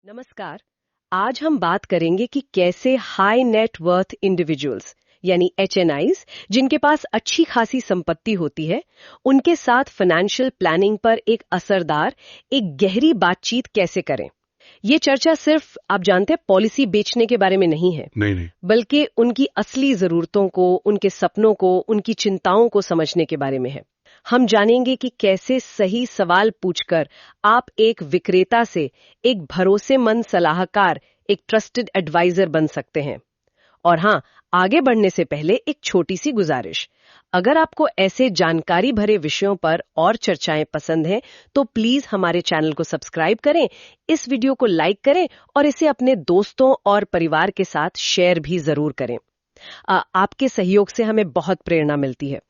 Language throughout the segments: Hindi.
नमस्कार। आज हम बात करेंगे कि कैसे हाई नेट वर्थ इंडिविजुअल्स यानी HNIs जिनके पास अच्छी खासी संपत्ति होती है उनके साथ फाइनेंशियल प्लानिंग पर एक असरदार एक गहरी बातचीत कैसे करें। ये चर्चा सिर्फ आप जानते हैं पॉलिसी बेचने के बारे में नहीं है, नहीं। बल्कि उनकी असली जरूरतों को, उनके सपनों को, उनकी चिंताओं को समझने के बारे में है। हम जानेंगे कि कैसे सही सवाल पूछकर आप एक विक्रेता से एक भरोसेमंद सलाहकार, एक ट्रस्टेड एडवाइजर बन सकते हैं। और हाँ, आगे बढ़ने से पहले एक छोटी सी गुजारिश, अगर आपको ऐसे जानकारी भरे विषयों पर और चर्चाएं पसंद हैं तो प्लीज हमारे चैनल को सब्सक्राइब करें, इस वीडियो को लाइक करें और इसे अपने दोस्तों और परिवार के साथ शेयर भी जरूर करें। आपके सहयोग से हमें बहुत प्रेरणा मिलती है।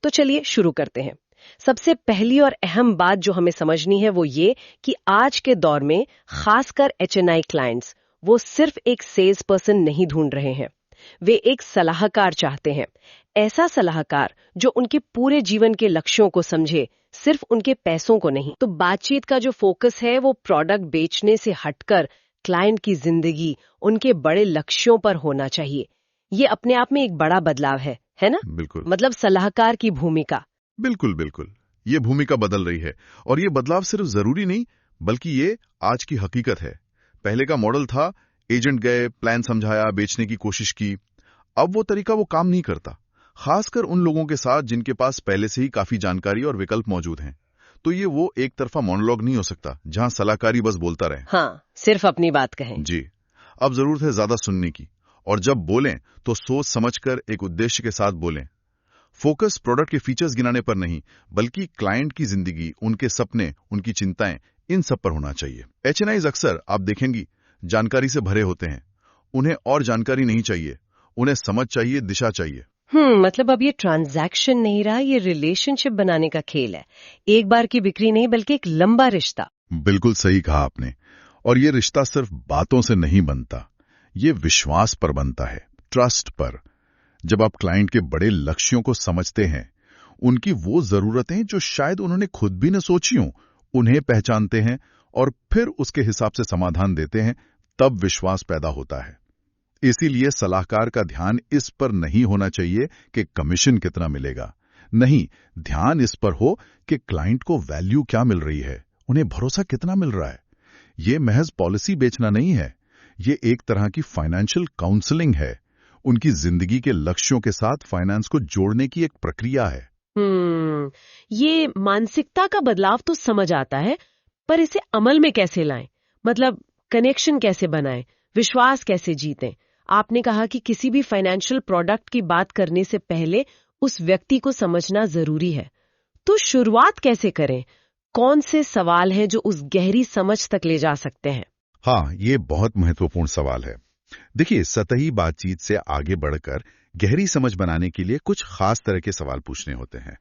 तो चलिए शुरू करते हैं। सबसे पहली और अहम बात जो हमें समझनी है वो ये कि आज के दौर में खासकर HNI क्लाइंट्स वो सिर्फ एक सेल्स पर्सन नहीं ढूंढ रहे हैं, वे एक सलाहकार चाहते हैं। ऐसा सलाहकार जो उनके पूरे जीवन के लक्ष्यों को समझे, सिर्फ उनके पैसों को नहीं। तो बातचीत का जो फोकस है वो प्रोडक्ट बेचने से हटकर क्लाइंट की जिंदगी, उनके बड़े लक्ष्यों पर होना चाहिए। ये अपने आप में एक बड़ा बदलाव है ना? बिल्कुल। मतलब सलाहकार की भूमिका। बिल्कुल। ये भूमिका बदल रही है और ये बदलाव सिर्फ जरूरी नहीं बल्कि ये आज की हकीकत है। पहले का मॉडल था एजेंट गए, प्लान समझाया, बेचने की कोशिश की। अब वो तरीका वो काम नहीं करता, खासकर उन लोगों के साथ जिनके पास पहले से ही काफी जानकारी और विकल्प मौजूद हैं। तो ये वो एक तरफा मोनोलॉग नहीं हो सकता जहां सलाहकारी बस बोलता रहे। हाँ, सिर्फ अपनी बात कहें। जी, अब जरूरत है ज्यादा सुनने की, और जब बोलें तो सोच समझकर एक उद्देश्य के साथ बोलें। फोकस प्रोडक्ट के फीचर्स गिनाने पर नहीं बल्कि क्लाइंट की जिंदगी, उनके सपने, उनकी चिंताएं, इन सब पर होना चाहिए। HNIs अक्सर आप देखेंगी जानकारी से भरे होते हैं। उन्हें और जानकारी नहीं चाहिए, उन्हें समझ चाहिए, दिशा चाहिए। मतलब अब ये ट्रांजैक्शन नहीं रहा, ये रिलेशनशिप बनाने का खेल है। एक बार की बिक्री नहीं बल्कि एक लंबा रिश्ता। बिल्कुल सही कहा आपने। और ये रिश्ता सिर्फ बातों से नहीं बनता, ये विश्वास पर बनता है, ट्रस्ट पर। जब आप क्लाइंट के बड़े लक्ष्यों को समझते हैं, उनकी वो जरूरतें जो शायद उन्होंने खुद भी न सोची हों, उन्हें पहचानते हैं और फिर उसके हिसाब से समाधान देते हैं, तब विश्वास पैदा होता है। इसीलिए सलाहकार का ध्यान इस पर नहीं होना चाहिए कि कमीशन कितना मिलेगा। नहीं, ध्यान इस पर हो कि क्लाइंट को वैल्यू क्या मिल रही है, उन्हें भरोसा कितना मिल रहा है। ये महज पॉलिसी बेचना नहीं है, ये एक तरह की फाइनेंशियल काउंसलिंग है। उनकी जिंदगी के लक्ष्यों के साथ फाइनेंस को जोड़ने की एक प्रक्रिया है। ये मानसिकता का बदलाव तो समझ आता है, पर इसे अमल में कैसे लाएं? मतलब कनेक्शन कैसे बनाएं, विश्वास कैसे जीतें? आपने कहा कि किसी भी फाइनेंशियल प्रोडक्ट की बात करने से पहले उस व्यक्ति को समझना जरूरी है। तो शुरुआत कैसे करें? कौन से सवाल हैं जो उस गहरी समझ तक ले जा सकते हैं? हाँ, ये बहुत महत्वपूर्ण सवाल है। देखिए, सतही बातचीत से आगे बढ़कर गहरी समझ बनाने के लिए कुछ खास तरह के सवाल पूछने होते हैं।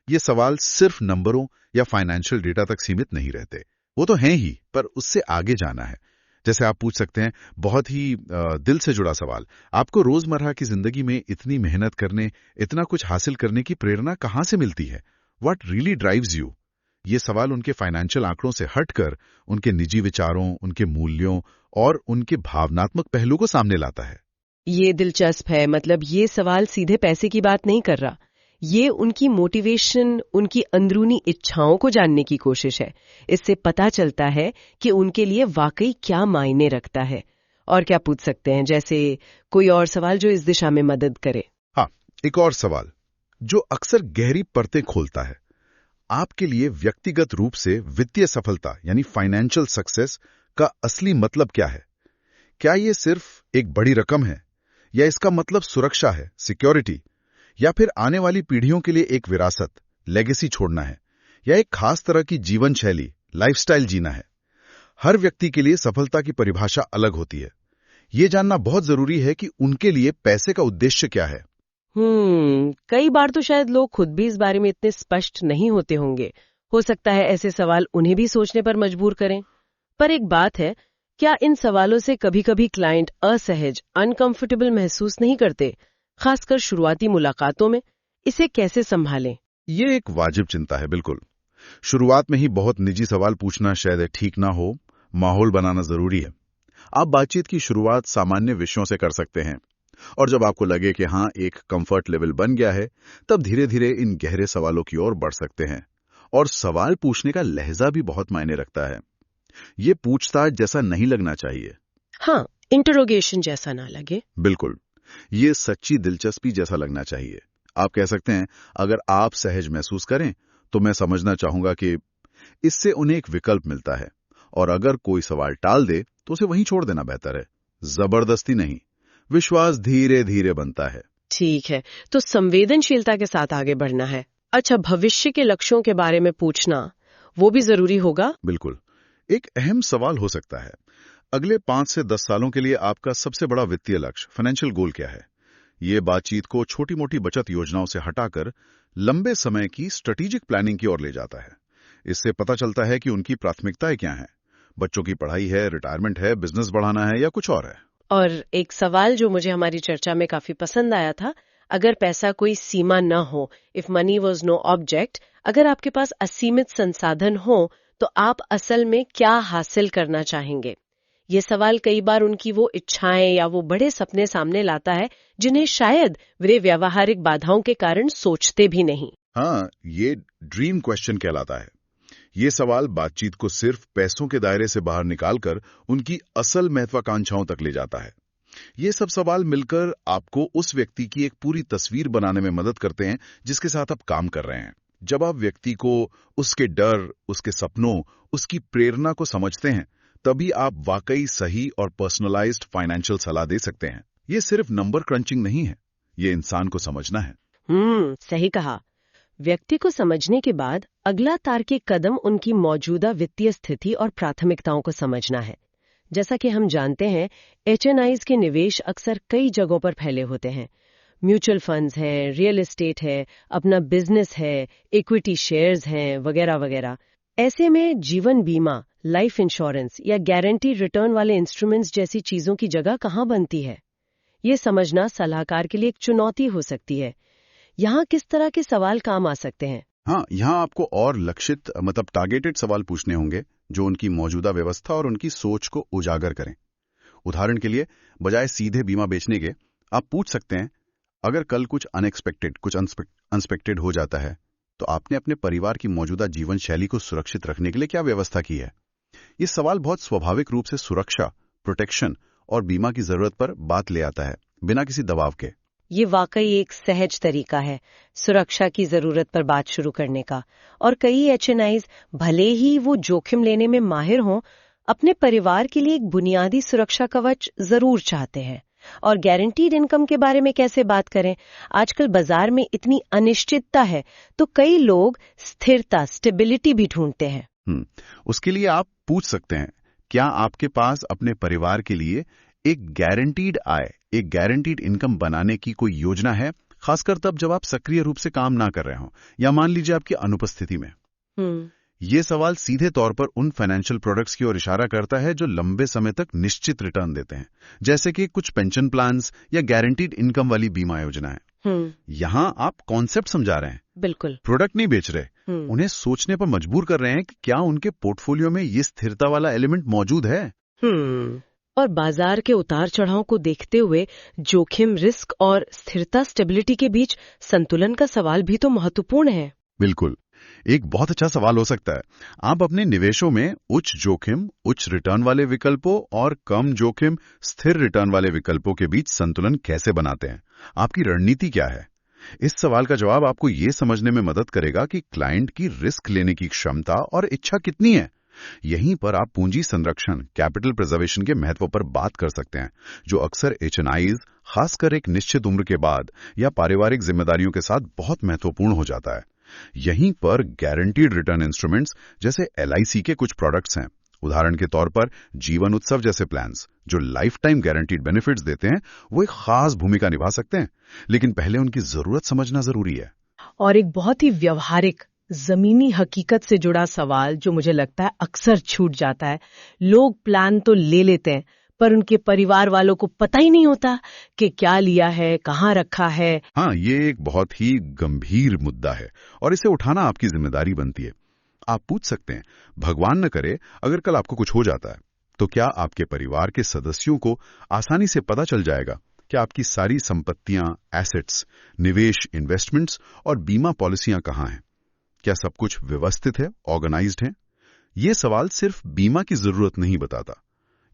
ये सवाल सिर्फ नंबरों या फाइनेंशियल डेटा तक सीमित नहीं रहते, वो तो हैं ही, पर उससे आगे जाना है। जैसे आप पूछ सकते हैं बहुत ही दिल से जुड़ा सवाल, आपको रोजमर्रा की जिंदगी में इतनी मेहनत करने, इतना कुछ हासिल करने की प्रेरणा कहाँ से मिलती है? What really drives you? ये सवाल उनके फाइनेंशियल आंकड़ों से हटकर उनके निजी विचारों, उनके मूल्यों और उनके भावनात्मक पहलू को सामने लाता है। ये दिलचस्प है। मतलब ये सवाल सीधे पैसे की बात नहीं कर रहा, ये उनकी मोटिवेशन, उनकी अंदरूनी इच्छाओं को जानने की कोशिश है। इससे पता चलता है कि उनके लिए वाकई क्या मायने रखता है। और क्या पूछ सकते हैं, जैसे कोई और सवाल जो इस दिशा में मदद करे? हाँ, एक और सवाल जो अक्सर गहरी परतें खोलता है। आपके लिए व्यक्तिगत रूप से वित्तीय सफलता यानी फाइनेंशियल सक्सेस का असली मतलब क्या है? क्या ये सिर्फ एक बड़ी रकम है, या इसका मतलब सुरक्षा है, सिक्योरिटी, या फिर आने वाली पीढ़ियों के लिए एक विरासत, लेगेसी छोड़ना है, या एक खास तरह की जीवन शैली, लाइफस्टाइल जीना है? हर व्यक्ति के लिए सफलता की परिभाषा अलग होती है। ये जानना बहुत जरूरी है कि उनके लिए पैसे का उद्देश्य क्या है। कई बार तो शायद लोग खुद भी इस बारे में इतने स्पष्ट नहीं होते होंगे। हो सकता है ऐसे सवाल उन्हें भी सोचने पर मजबूर करें। पर एक बात है, क्या इन सवालों से कभी-कभी क्लाइंट असहज, अनकंफर्टेबल महसूस नहीं करते, खासकर शुरुआती मुलाकातों में? इसे कैसे संभालें? ये एक वाजिब चिंता है, बिल्कुल। शुरुआत में ही बहुत निजी सवाल पूछना शायद ठीक ना हो, माहौल बनाना जरूरी है। आप बातचीत की शुरुआत सामान्य विषयों से कर सकते हैं, और जब आपको लगे कि हाँ, एक कंफर्ट लेवल बन गया है, तब धीरे धीरे इन गहरे सवालों की ओर बढ़ सकते हैं। और सवाल पूछने का लहजा भी बहुत मायने रखता है। ये पूछताछ जैसा नहीं लगना चाहिए। हाँ, इंटरोगेशन जैसा ना लगे। बिल्कुल, ये सच्ची दिलचस्पी जैसा लगना चाहिए। आप कह सकते हैं, अगर आप सहज महसूस करें तो मैं समझना चाहूंगा कि इससे उन्हें एक विकल्प मिलता है, और अगर कोई सवाल टाल दे तो उसे वहीं छोड़ देना बेहतर है। जबरदस्ती नहीं, विश्वास धीरे धीरे बनता है। ठीक है, तो संवेदनशीलता के साथ आगे बढ़ना है। अच्छा, भविष्य के लक्ष्यों के बारे में पूछना, वो भी जरूरी होगा? बिल्कुल, एक अहम सवाल हो सकता है, अगले 5 से 10 सालों के लिए आपका सबसे बड़ा वित्तीय लक्ष्य, फाइनेंशियल गोल क्या है? ये बातचीत को छोटी मोटी बचत योजनाओं से हटाकर लंबे समय की स्ट्रेटेजिक प्लानिंग की ओर ले जाता है। इससे पता चलता है कि उनकी प्राथमिकताएं क्या हैं। बच्चों की पढ़ाई है, रिटायरमेंट है, बिजनेस बढ़ाना है, या कुछ और है। और एक सवाल जो मुझे हमारी चर्चा में काफी पसंद आया था, अगर पैसा कोई सीमा न हो, if money was no object, अगर आपके पास असीमित संसाधन हो तो आप असल में क्या हासिल करना चाहेंगे? ये सवाल कई बार उनकी वो इच्छाएं या वो बड़े सपने सामने लाता है जिन्हें शायद वे व्यावहारिक बाधाओं के कारण सोचते भी नहीं। हाँ, ये ड्रीम क्वेश्चन कहलाता है। ये सवाल बातचीत को सिर्फ पैसों के दायरे से बाहर निकालकर उनकी असल महत्वाकांक्षाओं तक ले जाता है। ये सब सवाल मिलकर आपको उस व्यक्ति की एक पूरी तस्वीर बनाने में मदद करते हैं जिसके साथ आप काम कर रहे हैं। जब आप व्यक्ति को, उसके डर, उसके सपनों, उसकी प्रेरणा को समझते हैं, तभी आप वाकई सही और पर्सनलाइज्ड फाइनेंशियल सलाह दे सकते हैं। ये सिर्फ नंबर क्रंचिंग नहीं है, ये इंसान को समझना है। सही कहा। व्यक्ति को समझने के बाद अगला तार्किक कदम उनकी मौजूदा वित्तीय स्थिति और प्राथमिकताओं को समझना है। जैसा कि हम जानते हैं, एचएनआईज के निवेश अक्सर कई जगहों पर फैले होते हैं। म्यूचुअल फंड्स हैं, रियल एस्टेट है, अपना बिजनेस है, इक्विटी शेयर्स हैं, वगैरह वगैरह। ऐसे में जीवन बीमा, लाइफ इंश्योरेंस या गारंटीड रिटर्न वाले इंस्ट्रूमेंट्स जैसी चीजों की जगह कहाँ बनती है, ये समझना सलाहकार के लिए एक चुनौती हो सकती है। यहाँ किस तरह के सवाल काम आ सकते हैं? हाँ, यहाँ आपको और लक्षित टारगेटेड सवाल पूछने होंगे जो उनकी मौजूदा व्यवस्था और उनकी सोच को उजागर करें। उदाहरण के लिए, बजाय सीधे बीमा बेचने के, आप पूछ सकते हैं, अगर कल कुछ अनएक्सपेक्टेड हो जाता है तो आपने अपने परिवार की मौजूदा जीवन शैली को सुरक्षित रखने के लिए क्या व्यवस्था की है? ये सवाल बहुत स्वाभाविक रूप से सुरक्षा, प्रोटेक्शन और बीमा की जरूरत पर बात ले आता है, बिना किसी दबाव के। ये वाकई एक सहज तरीका है सुरक्षा की जरूरत पर बात शुरू करने का। और कई एचएनआईज भले ही वो जोखिम लेने में माहिर हों, अपने परिवार के लिए एक बुनियादी सुरक्षा कवच जरूर चाहते हैं। और गारंटीड इनकम के बारे में कैसे बात करें? आजकल बाजार में इतनी अनिश्चितता है, तो कई लोग स्थिरता, स्टेबिलिटी भी ढूंढते हैं। उसके लिए आप पूछ सकते हैं, क्या आपके पास अपने परिवार के लिए एक गारंटीड आय, एक गारंटीड इनकम बनाने की कोई योजना है, खासकर तब जब आप सक्रिय रूप से काम ना कर रहे हो या मान लीजिए आपकी अनुपस्थिति में? ये सवाल सीधे तौर पर उन फाइनेंशियल प्रोडक्ट्स की ओर इशारा करता है जो लंबे समय तक निश्चित रिटर्न देते हैं, जैसे कि कुछ पेंशन प्लान्स या गारंटीड इनकम वाली बीमा योजनाएं। यहाँ आप कॉन्सेप्ट समझा रहे हैं, बिल्कुल प्रोडक्ट नहीं बेच रहे। उन्हें सोचने पर मजबूर कर रहे हैं कि क्या उनके पोर्टफोलियो में ये स्थिरता वाला एलिमेंट मौजूद है। और बाजार के उतार चढ़ाव को देखते हुए जोखिम, रिस्क और स्थिरता, स्टेबिलिटी के बीच संतुलन का सवाल भी तो महत्वपूर्ण है। बिल्कुल, एक बहुत अच्छा सवाल हो सकता है, आप अपने निवेशों में उच्च जोखिम, उच्च रिटर्न वाले विकल्पों और कम जोखिम, स्थिर रिटर्न वाले विकल्पों के बीच संतुलन कैसे बनाते हैं? आपकी रणनीति क्या है? इस सवाल का जवाब आपको ये समझने में मदद करेगा कि क्लाइंट की रिस्क लेने की क्षमता और इच्छा कितनी है। यहीं पर आप पूंजी संरक्षण, कैपिटल प्रिजर्वेशन के महत्व पर बात कर सकते हैं, जो अक्सर एचएनआईज, खासकर एक निश्चित उम्र के बाद या पारिवारिक जिम्मेदारियों के साथ बहुत महत्वपूर्ण हो जाता है। यहीं पर गारंटीड रिटर्न इंस्ट्रूमेंट्स जैसे एलआईसी के कुछ प्रोडक्ट्स हैं, उदाहरण के तौर पर जीवन उत्सव जैसे प्लान्स जो लाइफ टाइम गारंटीड बेनिफिट्स देते हैं, वो एक खास भूमिका निभा सकते हैं, लेकिन पहले उनकी जरूरत समझना जरूरी है। और एक बहुत ही व्यवहारिक, जमीनी हकीकत से जुड़ा सवाल जो मुझे लगता है अक्सर छूट जाता है। लोग प्लान तो ले लेते हैं, पर उनके परिवार वालों को पता ही नहीं होता कि क्या लिया है, कहाँ रखा है। हाँ, ये एक बहुत ही गंभीर मुद्दा है और इसे उठाना आपकी जिम्मेदारी बनती है। आप पूछ सकते हैं, भगवान न करे अगर कल आपको कुछ हो जाता है तो क्या आपके परिवार के सदस्यों को आसानी से पता चल जाएगा कि आपकी सारी संपत्तियां, एसेट्स, निवेश, इन्वेस्टमेंट्स और बीमा पॉलिसियां कहां हैं? क्या सब कुछ व्यवस्थित है, ऑर्गेनाइज्ड है? ये सवाल सिर्फ बीमा की जरूरत नहीं बताता।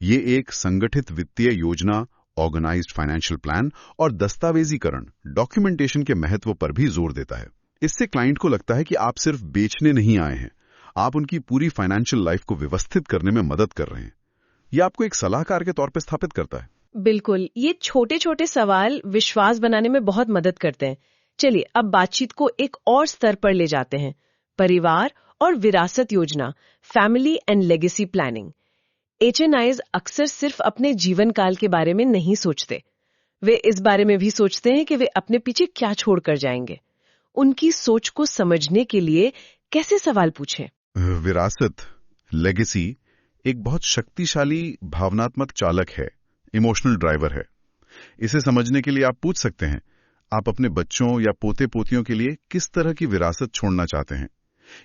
ये एक संगठित वित्तीय योजना, ऑर्गेनाइज्ड फाइनेंशियल प्लान और दस्तावेजीकरण, डॉक्यूमेंटेशन के महत्व पर भी जोर देता है। इससे क्लाइंट को लगता है कि आप सिर्फ बेचने नहीं आए हैं, आप उनकी पूरी फाइनेंशियल लाइफ को व्यवस्थित करने में मदद कर रहे हैं। यह आपको एक सलाहकार के तौर पर स्थापित करता है। बिल्कुल, ये छोटे छोटे सवाल विश्वास बनाने में बहुत मदद करते हैं। चलिए अब बातचीत को एक और स्तर पर ले जाते हैं। परिवार और विरासत योजना, family and legacy planning. HNIs अक्सर सिर्फ अपने जीवन काल के बारे में नहीं सोचते, वे इस बारे में भी सोचते हैं कि वे अपने पीछे क्या छोड़कर जाएंगे। उनकी सोच को समझने के लिए कैसे सवाल पूछें? विरासत, लेगेसी एक बहुत शक्तिशाली भावनात्मक चालक है, इमोशनल ड्राइवर है। इसे समझने के लिए आप पूछ सकते हैं, आप अपने बच्चों या पोते पोतियों के लिए किस तरह की विरासत छोड़ना चाहते हैं?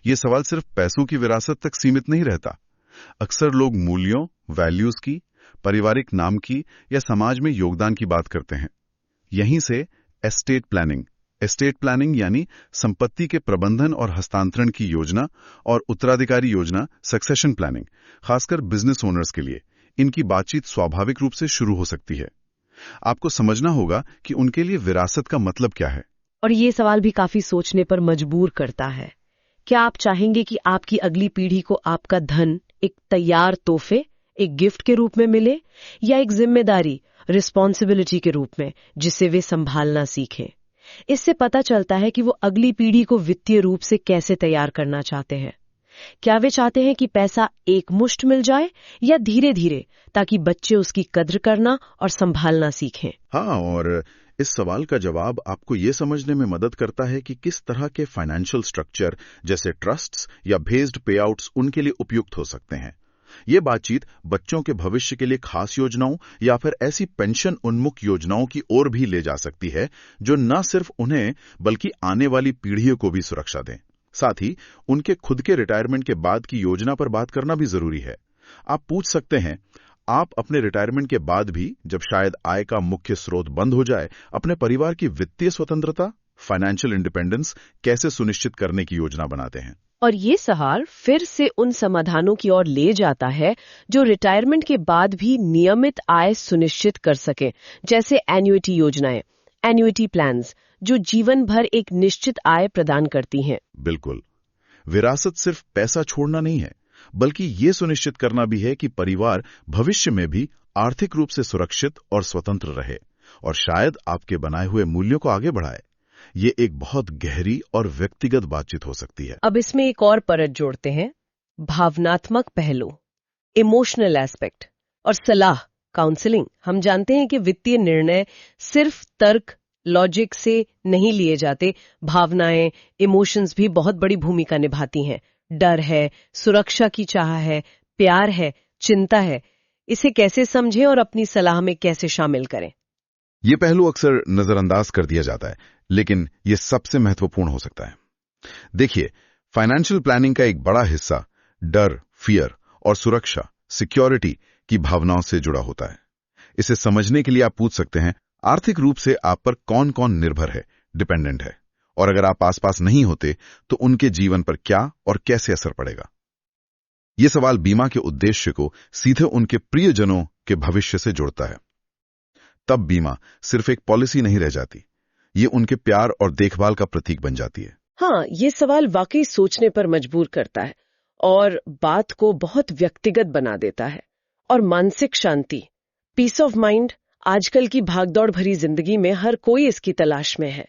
ये सवाल सिर्फ पैसों की विरासत तक सीमित नहीं रहता। अक्सर लोग मूल्यों, वैल्यूज की, पारिवारिक नाम की या समाज में योगदान की बात करते हैं। यहीं से एस्टेट प्लानिंग यानी संपत्ति के प्रबंधन और हस्तांतरण की योजना, और उत्तराधिकारी योजना, सक्सेशन प्लानिंग, खासकर बिजनेस ओनर्स के लिए इनकी बातचीत स्वाभाविक रूप से शुरू हो सकती है। आपको समझना होगा कि उनके लिए विरासत का मतलब क्या है। और ये सवाल भी काफी सोचने पर मजबूर करता है। क्या आप चाहेंगे कि आपकी अगली पीढ़ी को आपका धन एक तैयार तोहफे, एक गिफ्ट के रूप में मिले, या एक जिम्मेदारी, रिस्पॉन्सिबिलिटी के रूप में जिसे वे संभालना सीखें? इससे पता चलता है कि वो अगली पीढ़ी को वित्तीय रूप से कैसे तैयार करना चाहते हैं। क्या वे चाहते हैं कि पैसा एक मुश्त मिल जाए, या धीरे धीरे, ताकि बच्चे उसकी कद्र करना और संभालना सीखें? हाँ, और इस सवाल का जवाब आपको ये समझने में मदद करता है कि किस तरह के फाइनेंशियल स्ट्रक्चर जैसे ट्रस्ट्स या बेस्ड पेआउट्स उनके लिए उपयुक्त हो सकते हैं। ये बातचीत बच्चों के भविष्य के लिए खास योजनाओं या फिर ऐसी पेंशन उन्मुख योजनाओं की ओर भी ले जा सकती है जो न सिर्फ उन्हें बल्कि आने वाली पीढ़ियों को भी सुरक्षा दें। साथ ही उनके खुद के रिटायरमेंट के बाद की योजना पर बात करना भी जरूरी है। आप पूछ सकते हैं, आप अपने रिटायरमेंट के बाद भी, जब शायद आय का मुख्य स्रोत बंद हो जाए, अपने परिवार की वित्तीय स्वतंत्रता, फाइनेंशियल इंडिपेंडेंस कैसे सुनिश्चित करने की योजना बनाते हैं? और ये सवाल फिर से उन समाधानों की ओर ले जाता है जो रिटायरमेंट के बाद भी नियमित आय सुनिश्चित कर सके, जैसे एन्युइटी योजनाएं, एन्युइटी प्लान्स, जो जीवन भर एक निश्चित आय प्रदान करती हैं। बिल्कुल, विरासत सिर्फ पैसा छोड़ना नहीं है, बल्कि ये सुनिश्चित करना भी है कि परिवार भविष्य में भी आर्थिक रूप से सुरक्षित और स्वतंत्र रहे, और शायद आपके बनाए हुए मूल्यों को आगे बढ़ाए। ये एक बहुत गहरी और व्यक्तिगत बातचीत हो सकती है। अब इसमें एक और परत जोड़ते हैं, भावनात्मक पहलू, इमोशनल एस्पेक्ट, और सलाह, काउंसलिंग। हम जानते हैं कि वित्तीय निर्णय सिर्फ तर्क, लॉजिक से नहीं लिए जाते। भावनाएं, इमोशंस भी बहुत बड़ी भूमिका निभाती हैं। डर है, सुरक्षा की चाह है, प्यार है, चिंता है। इसे कैसे समझें और अपनी सलाह में कैसे शामिल करें? ये पहलू अक्सर नजरअंदाज कर दिया जाता है, लेकिन ये सबसे महत्वपूर्ण हो सकता है। देखिए, फाइनेंशियल प्लानिंग का एक बड़ा हिस्सा डर, फियर और सुरक्षा, सिक्योरिटी की भावनाओं से जुड़ा होता है। इसे समझने के लिए आप पूछ सकते हैं, आर्थिक रूप से आप पर कौन कौन निर्भर है, डिपेंडेंट है, और अगर आप आसपास नहीं होते तो उनके जीवन पर क्या और कैसे असर पड़ेगा? ये सवाल बीमा के उद्देश्य को सीधे उनके प्रियजनों के भविष्य से जोड़ता है। तब बीमा सिर्फ एक पॉलिसी नहीं रह जाती, ये उनके प्यार और देखभाल का प्रतीक बन जाती है। हाँ, ये सवाल वाकई सोचने पर मजबूर करता है और बात को बहुत व्यक्तिगत बना देता है। और मानसिक शांति, पीस ऑफ माइंड, आजकल की भागदौड़ भरी जिंदगी में हर कोई इसकी तलाश में है।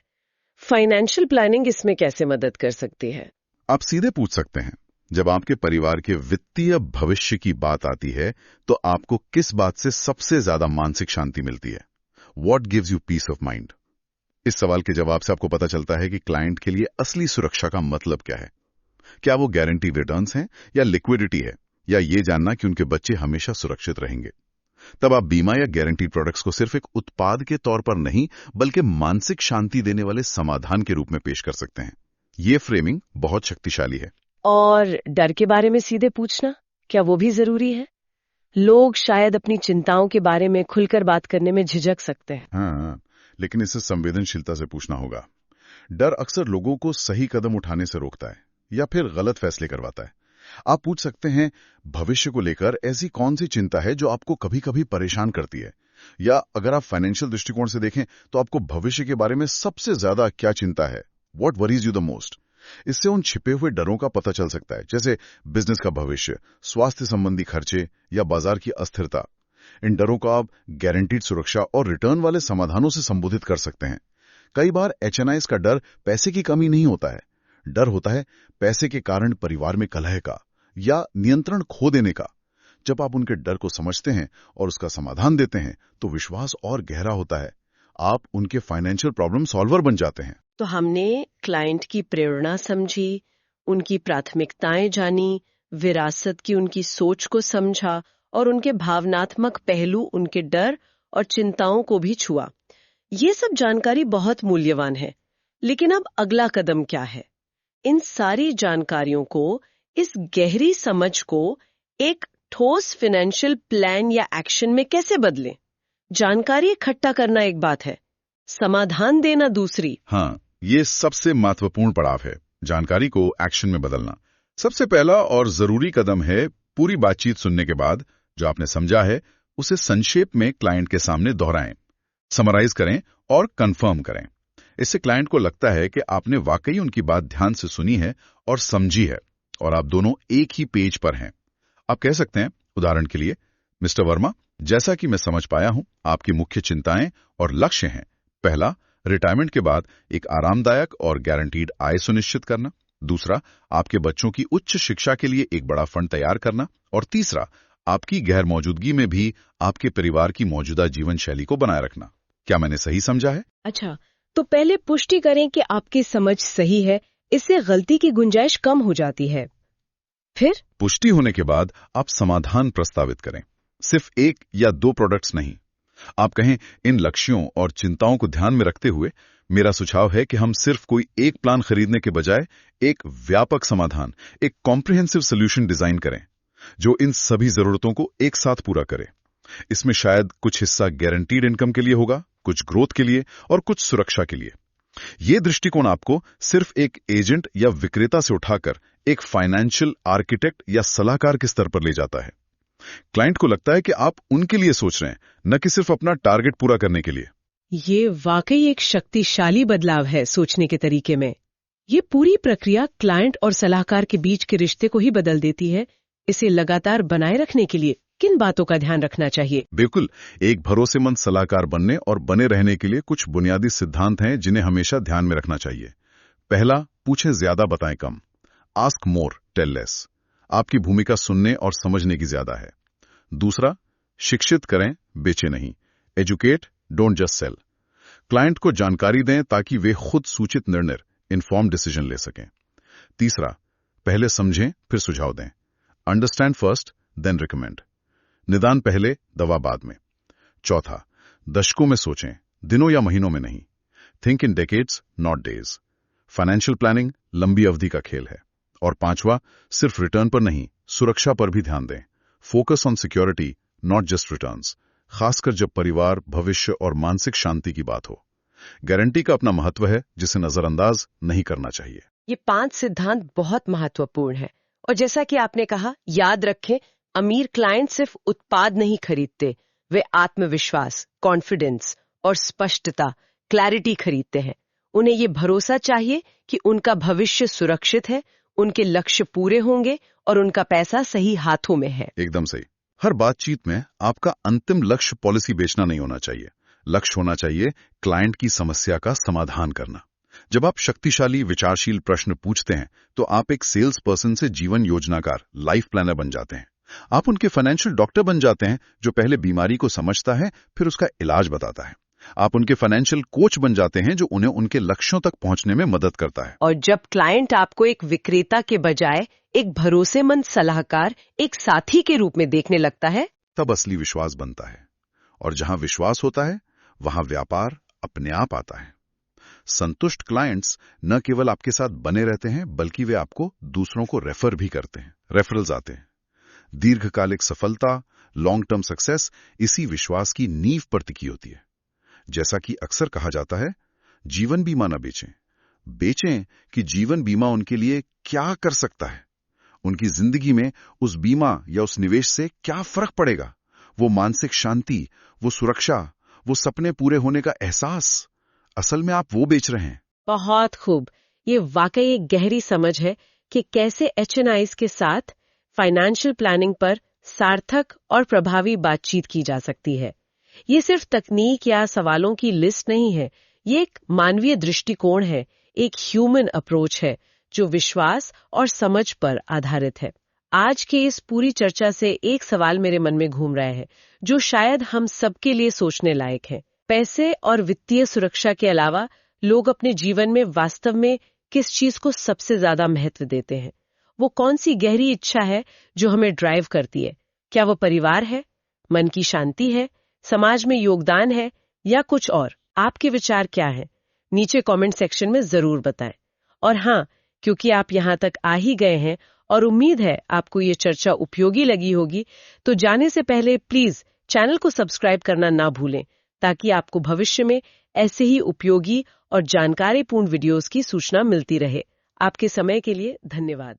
फाइनेंशियल प्लानिंग इसमें कैसे मदद कर सकती है? आप सीधे पूछ सकते हैं, जब आपके परिवार के वित्तीय भविष्य की बात आती है तो आपको किस बात से सबसे ज्यादा मानसिक शांति मिलती है? What gives you peace of mind? इस सवाल के जवाब से आपको पता चलता है कि क्लाइंट के लिए असली सुरक्षा का मतलब क्या है। क्या वो गारंटी रिटर्न्स हैं या लिक्विडिटी है, या ये जानना कि उनके बच्चे हमेशा सुरक्षित रहेंगे। तब आप बीमा या गारंटी प्रोडक्ट्स को सिर्फ एक उत्पाद के तौर पर नहीं, बल्कि मानसिक शांति देने वाले समाधान के रूप में पेश कर सकते हैं। ये फ्रेमिंग बहुत शक्तिशाली है। और डर के बारे में सीधे पूछना, क्या वो भी जरूरी है? लोग शायद अपनी चिंताओं के बारे में खुलकर बात करने में झिझक सकते हैं। हाँ, लेकिन इसे संवेदनशीलता से पूछना होगा। डर अक्सर लोगों को सही कदम उठाने से रोकता है या फिर गलत फैसले करवाता है। आप पूछ सकते हैं, भविष्य को लेकर ऐसी कौन सी चिंता है जो आपको कभी कभी परेशान करती है? या अगर आप फाइनेंशियल दृष्टिकोण से देखें तो आपको भविष्य के बारे में सबसे ज्यादा क्या चिंता है? What worries you the most? इससे उन छिपे हुए डरों का पता चल सकता है, जैसे बिजनेस का भविष्य, स्वास्थ्य संबंधी खर्चे या बाजार की अस्थिरता। इन डरों को आप गारंटीड सुरक्षा और रिटर्न वाले समाधानों से संबोधित कर सकते हैं। कई बार एचएनआईज का डर पैसे की कमी नहीं होता है, डर होता है पैसे के कारण परिवार में कलह का या नियंत्रण खो देने का। जब आप उनके डर को समझते हैं और उसका समाधान देते हैं तो विश्वास और गहरा होता है। आप उनके फाइनेंशियल प्रॉब्लम सॉल्वर बन जाते हैं। तो हमने क्लाइंट की प्रेरणा समझी, उनकी प्राथमिकताएं जानी, विरासत की उनकी सोच को समझा और उनके भावनात्मक पहलू, उनके डर और चिंताओं को भी छुआ। ये सब जानकारी बहुत मूल्यवान है, लेकिन अब अगला कदम क्या है? इन सारी जानकारियों को, इस गहरी समझ को एक ठोस फाइनेंशियल प्लान या एक्शन में कैसे बदलें? जानकारी इकट्ठा करना एक बात है, समाधान देना दूसरी। हाँ, ये सबसे महत्वपूर्ण पड़ाव है, जानकारी को एक्शन में बदलना। सबसे पहला और जरूरी कदम है पूरी बातचीत सुनने के बाद जो आपने समझा है उसे संक्षेप में क्लाइंट के सामने दोहराएं, समराइज करें और कंफर्म करें। इससे क्लाइंट को लगता है कि आपने वाकई उनकी बात ध्यान से सुनी है और समझी है और आप दोनों एक ही पेज पर हैं। आप कह सकते हैं, उदाहरण के लिए, मिस्टर वर्मा, जैसा कि मैं समझ पाया हूं, आपकी मुख्य चिंताएं और लक्ष्य हैं। पहला, रिटायरमेंट के बाद एक आरामदायक और गारंटीड आय सुनिश्चित करना। दूसरा, आपके बच्चों की उच्च शिक्षा के लिए एक बड़ा फंड तैयार करना। और तीसरा, आपकी गैर मौजूदगी में भी आपके परिवार की मौजूदा जीवन शैली को बनाए रखना। क्या मैंने सही समझा है? अच्छा, तो पहले पुष्टि करें कि आपकी समझ सही है, इससे गलती की गुंजाइश कम हो जाती है। फिर पुष्टि होने के बाद आप समाधान प्रस्तावित करें, सिर्फ एक या दो प्रोडक्ट्स नहीं। आप कहें, इन लक्ष्यों और चिंताओं को ध्यान में रखते हुए मेरा सुझाव है कि हम सिर्फ कोई एक प्लान खरीदने के बजाय एक व्यापक समाधान, एक कॉम्प्रिहेंसिव सोल्यूशन डिजाइन करें जो इन सभी जरूरतों को एक साथ पूरा करे। इसमें शायद कुछ हिस्सा गारंटीड इनकम के लिए होगा, कुछ ग्रोथ के लिए और कुछ सुरक्षा के लिए। ये दृष्टिकोण आपको सिर्फ एक एजेंट या विक्रेता से उठाकर एक फाइनेंशियल आर्किटेक्ट या सलाहकार के स्तर पर ले जाता है। क्लाइंट को लगता है कि आप उनके लिए सोच रहे हैं, न कि सिर्फ अपना टारगेट पूरा करने के लिए। ये वाकई एक शक्तिशाली बदलाव है सोचने के तरीके में। ये पूरी प्रक्रिया क्लाइंट और सलाहकार के बीच के रिश्ते को ही बदल देती है। इसे लगातार बनाए रखने के लिए किन बातों का ध्यान रखना चाहिए? बिल्कुल, एक भरोसेमंद सलाहकार बनने और बने रहने के लिए कुछ बुनियादी सिद्धांत हैं जिन्हें हमेशा ध्यान में रखना चाहिए। पहला, पूछें ज्यादा बताएं कम। Ask more tell less. आपकी भूमिका सुनने और समझने की ज्यादा है। दूसरा, शिक्षित करें, बेचे नहीं। Educate, don't just sell. Client को जानकारी दें ताकि वे खुद सूचित निर्णय, इन्फॉर्म्ड डिसीजन ले सकें। तीसरा, पहले समझें फिर सुझाव दें। Understand first then recommend. निदान पहले, दवा बाद में। चौथा, दशकों में सोचें, दिनों या महीनों में नहीं। Think in decades not days. Financial planning लंबी अवधि का खेल है। और पांचवा, सिर्फ रिटर्न पर नहीं, सुरक्षा पर भी ध्यान दें। Focus on security not just returns, खासकर जब परिवार, भविष्य और मानसिक शांति की बात हो। गारंटी का अपना महत्व है जिसे नजरअंदाज नहीं करना चाहिए। ये 5 सिद्धांत बहुत महत्वपूर्ण है और जैसा कि आपने कहा, याद रखें, अमीर क्लाइंट सिर्फ उत्पाद नहीं खरीदते, वे आत्मविश्वास, कॉन्फिडेंस और स्पष्टता, क्लैरिटी खरीदते हैं। उन्हें ये भरोसा चाहिए कि उनका भविष्य सुरक्षित है, उनके लक्ष्य पूरे होंगे और उनका पैसा सही हाथों में है। एकदम सही। हर बातचीत में आपका अंतिम लक्ष्य पॉलिसी बेचना नहीं होना चाहिए। लक्ष्य होना चाहिए क्लाइंट की समस्या का समाधान करना। जब आप शक्तिशाली विचारशील प्रश्न पूछते हैं तो आप एक सेल्स पर्सन से जीवन योजनाकार, लाइफ प्लानर बन जाते हैं। आप उनके फाइनेंशियल डॉक्टर बन जाते हैं जो पहले बीमारी को समझता है फिर उसका इलाज बताता है। आप उनके फाइनेंशियल कोच बन जाते हैं जो उन्हें उनके लक्ष्यों तक पहुंचने में मदद करता है। और जब क्लाइंट आपको एक विक्रेता के बजाय एक भरोसेमंद सलाहकार, एक साथी के रूप में देखने लगता है, तब असली विश्वास बनता है। और जहां विश्वास होता है वहां व्यापार अपने आप आता है। संतुष्ट क्लाइंट्स न केवल आपके साथ बने रहते हैं बल्कि वे आपको दूसरों को रेफर भी करते हैं। रेफरल्स आते हैं। दीर्घकालिक सफलता, लॉन्ग टर्म सक्सेस इसी विश्वास की नींव पर टिकी होती है। जैसा कि अक्सर कहा जाता है, जीवन बीमा न बेचें, बेचें कि जीवन बीमा उनके लिए क्या कर सकता है, उनकी जिंदगी में उस बीमा या उस निवेश से क्या फर्क पड़ेगा। वो मानसिक शांति, वो सुरक्षा, वो सपने पूरे होने का एहसास, असल में आप वो बेच रहे हैं। बहुत खूब। ये वाकई एक गहरी समझ है कि कैसे एचएनआईज के साथ फाइनेंशियल प्लानिंग पर सार्थक और प्रभावी बातचीत की जा सकती है। ये सिर्फ तकनीक या सवालों की लिस्ट नहीं है, ये एक मानवीय दृष्टिकोण है, एक ह्यूमन अप्रोच है जो विश्वास और समझ पर आधारित है। आज के इस पूरी चर्चा से एक सवाल मेरे मन में घूम रहा है, जो शायद हम सबके लिए सोचने लायक है। पैसे और वित्तीय सुरक्षा के अलावा लोग अपने जीवन में वास्तव में किस चीज को सबसे ज्यादा महत्व देते हैं? वो कौन सी गहरी इच्छा है जो हमें ड्राइव करती है? क्या वो परिवार है, मन की शांति है, समाज में योगदान है, या कुछ और? आपके विचार क्या हैं? नीचे कमेंट सेक्शन में जरूर बताएं। और हाँ, क्योंकि आप यहाँ तक आ ही गए हैं और उम्मीद है आपको ये चर्चा उपयोगी लगी होगी, तो जाने से पहले प्लीज चैनल को सब्सक्राइब करना ना भूलें, ताकि आपको भविष्य में ऐसे ही उपयोगी और जानकारीपूर्ण वीडियोस की सूचना मिलती रहे। आपके समय के लिए धन्यवाद।